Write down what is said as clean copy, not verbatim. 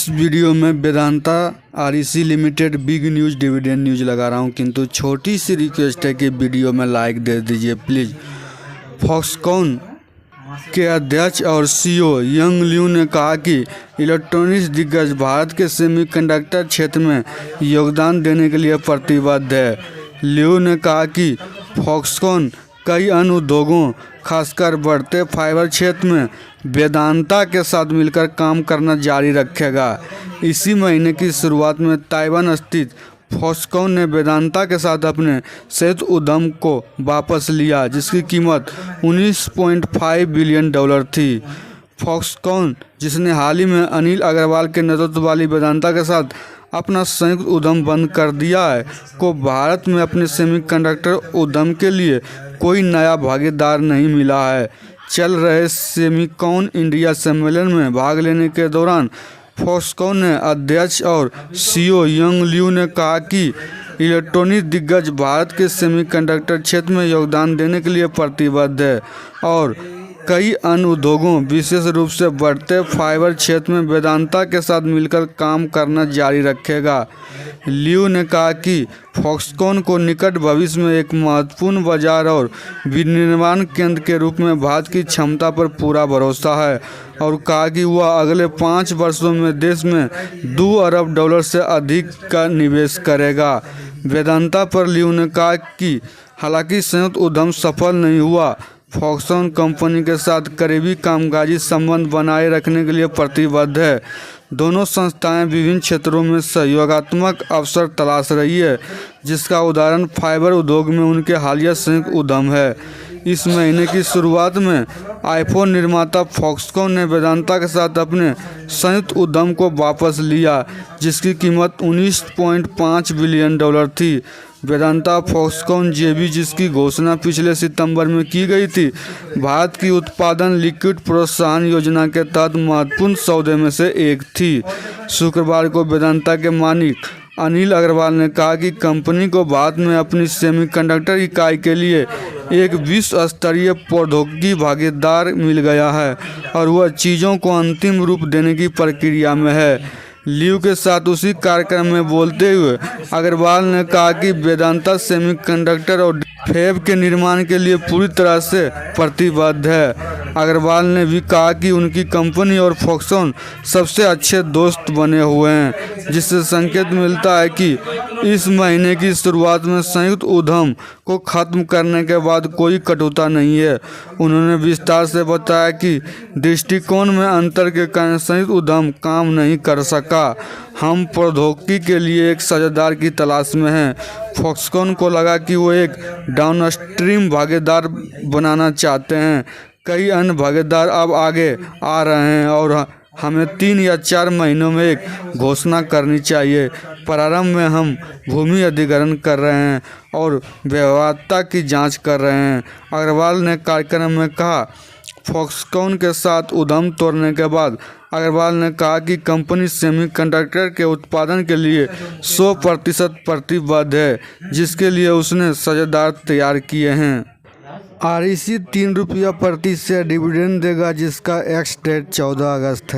इस वीडियो में Vedanta REC limited big news dividend news लगा रहा हूं, किंतु छोटी सी रिक्वेस्ट है कि वीडियो में लाइक दे दीजिए प्लीज़। फॉक्सकॉन के अध्यक्ष और सीईओ यंग लियू ने कहा कि इलेक्ट्रॉनिक्स दिग्गज भारत के सेमीकंडक्टर क्षेत्र में योगदान देने के लिए प्रतिबद्ध है। लियू ने कहा कि फॉक्सकॉन कई अन्य उद्योगों, खासकर बढ़ते फाइबर क्षेत्र में वेदांता के साथ मिलकर काम करना जारी रखेगा। इसी महीने की शुरुआत में ताइवान स्थित फॉक्सकॉन ने वेदांता के साथ अपने संयुक्त उद्यम को वापस लिया, जिसकी कीमत $19.5 बिलियन थी। फॉक्सकॉन, जिसने हाल ही में अनिल अग्रवाल के नेतृत्व वाली वेदांता के साथ अपना संयुक्त उद्यम बंद कर दिया है, को भारत में अपने सेमीकंडक्टर उद्यम के लिए कोई नया भागीदार नहीं मिला है। चल रहे सेमीकॉन इंडिया सम्मेलन में भाग लेने के दौरान फॉक्सकॉन ने अध्यक्ष और सीईओ यंग लियू ने कहा कि इलेक्ट्रॉनिक दिग्गज भारत के सेमीकंडक्टर क्षेत्र में योगदान देने के लिए प्रतिबद्ध है और कई अन्य उद्योगों, विशेष रूप से बढ़ते फाइबर क्षेत्र में वेदांता के साथ मिलकर काम करना जारी रखेगा। लियू ने कहा कि फॉक्सकॉन को निकट भविष्य में एक महत्वपूर्ण बाजार और विनिर्माण केंद्र के रूप में भारत की क्षमता पर पूरा भरोसा है और कहा कि वह अगले 5 वर्षों में देश में $2 अरब से अधिक का निवेश करेगा। वेदांता पर लियू ने कहा कि हालांकि संयुक्त उद्यम सफल नहीं हुआ, फॉक्सकॉन कंपनी के साथ करीबी कामकाजी संबंध बनाए रखने के लिए प्रतिबद्ध है। दोनों संस्थाएं विभिन्न क्षेत्रों में सहयोगात्मक अवसर तलाश रही है, जिसका उदाहरण फाइबर उद्योग में उनके हालिया संयुक्त उद्यम है। इस महीने की शुरुआत में आईफोन निर्माता फॉक्सकॉन ने वेदांता के साथ अपने संयुक्त उद्यम को वापस लिया, जिसकी कीमत $19.5 बिलियन थी। वेदांता फॉक्सकॉन जेवी, जिसकी घोषणा पिछले सितंबर में की गई थी, भारत की उत्पादन लिक्विड प्रोत्साहन योजना के तहत महत्वपूर्ण सौदे में से एक थी। शुक्रवार को वेदांता के मालिक अनिल अग्रवाल ने कहा कि कंपनी को भारत में अपनी सेमीकंडक्टर इकाई के लिए एक विश्व स्तरीय प्रौद्योगिकी भागीदार मिल गया है और वह चीज़ों को अंतिम रूप देने की प्रक्रिया में है। लियू के साथ उसी कार्यक्रम में बोलते हुए अग्रवाल ने कहा कि वेदांता सेमीकंडक्टर और फैब के निर्माण के लिए पूरी तरह से प्रतिबद्ध है। अग्रवाल ने भी कहा कि उनकी कंपनी और फॉक्सकॉन सबसे अच्छे दोस्त बने हुए हैं, जिससे संकेत मिलता है कि इस महीने की शुरुआत में संयुक्त उद्यम को खत्म करने के बाद कोई कटुता नहीं है। उन्होंने विस्तार से बताया कि दृष्टिकोण में अंतर के कारण संयुक्त उद्यम काम नहीं कर सका। हम प्रौद्योगिकी के लिए एक साझेदार की तलाश में हैं। फॉक्सकॉन को लगा कि वो एक डाउनस्ट्रीम भागीदार बनाना चाहते हैं। कई अन्य भागीदार अब आगे आ रहे हैं और हमें 3 या 4 महीनों में एक घोषणा करनी चाहिए। प्रारंभ में हम भूमि अधिग्रहण कर रहे हैं और व्यवहार्यता की जांच कर रहे हैं, अग्रवाल ने कार्यक्रम में कहा। फॉक्सकॉन के साथ उद्यम तोड़ने के बाद अग्रवाल ने कहा कि कंपनी सेमीकंडक्टर के उत्पादन के लिए 100% प्रतिबद्ध है, जिसके लिए उसने साझेदार तैयार किए हैं। आरईसी ₹3 प्रति शेयर डिविडेंड देगा, जिसका एक्स डेट 14 अगस्त है।